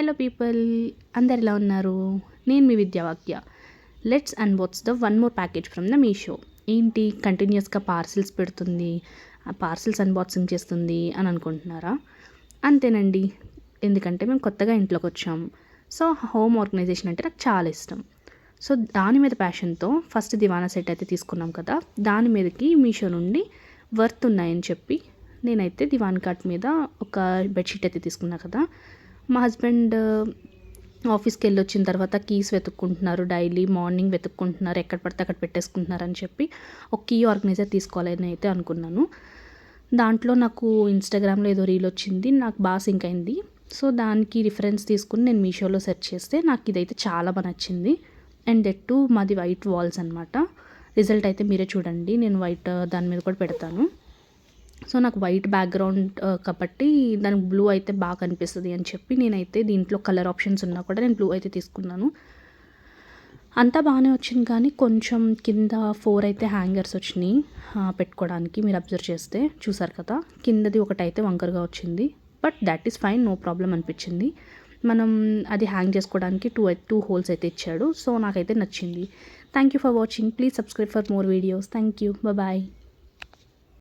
Hello people, అందరు ఎలా ఉన్నారు? నేను మీ విద్యావాక్య. Let's unbox the one more package from the Meesho. ఏంటి కంటిన్యూస్గా పార్సిల్స్ పెడుతుంది, ఆ పార్సిల్స్ అన్బాక్సింగ్ చేస్తుంది అని అనుకుంటున్నారా? అంతేనండి, ఎందుకంటే మేము కొత్తగా ఇంట్లోకి వచ్చాము. సో హోమ్ ఆర్గనైజేషన్ అంటే నాకు చాలా ఇష్టం. సో దాని మీద ప్యాషన్తో ఫస్ట్ దివానా సెట్ అయితే తీసుకున్నాం కదా, దాని మీదకి మీషో నుండి వర్త్ ఉన్నాయని చెప్పి నేనైతే దివాన్ కార్ట్ మీద ఒక బెడ్షీట్ అయితే తీసుకున్నా కదా. మా హస్బెండ్ ఆఫీస్కి వెళ్ళి వచ్చిన తర్వాత కీస్ వెతుక్కుంటున్నారు, డైలీ మార్నింగ్ వెతుక్కుంటున్నారు, ఎక్కడ పడితే అక్కడ పెట్టేసుకుంటున్నారు అని చెప్పి ఒక కీ ఆర్గనైజర్ తీసుకోవాలని అయితే అనుకున్నాను. దాంట్లో నాకు ఇన్స్టాగ్రామ్లో ఏదో రీల్ వచ్చింది, నాకు బాగా సింక్ అయింది. సో దానికి రిఫరెన్స్ తీసుకుని నేను మీషోలో సెర్చ్ చేస్తే నాకు ఇదైతే చాలా బాగా నచ్చింది. అండ్ దట్ టు మాది వైట్ వాల్స్ అనమాట. రిజల్ట్ అయితే మీరే చూడండి, నేను వైట్ దాని మీద కూడా పెడతాను. సో నాకు వైట్ బ్యాక్గ్రౌండ్ కాబట్టి దానికి బ్లూ అయితే బాగా కనిపిస్తుంది అని చెప్పి నేనైతే దీంట్లో కలర్ ఆప్షన్స్ ఉన్నా కూడా నేను బ్లూ అయితే తీసుకున్నాను. అంతా బాగానే వచ్చింది, కానీ కొంచెం కింద 4 అయితే హ్యాంగర్స్ వచ్చినాయి పెట్టుకోవడానికి. మీరు అబ్జర్వ్ చేస్తే చూసారు కదా, కిందది ఒకటైతే వంకరగా వచ్చింది. But that is fine, no problem అనిపించింది. మనం అది హ్యాంగ్ చేసుకోవడానికి టూ హోల్స్ అయితే ఇచ్చాడు. సో నాకైతే నచ్చింది. Thank you for watching. Please subscribe for more videos. Thank you. Bye.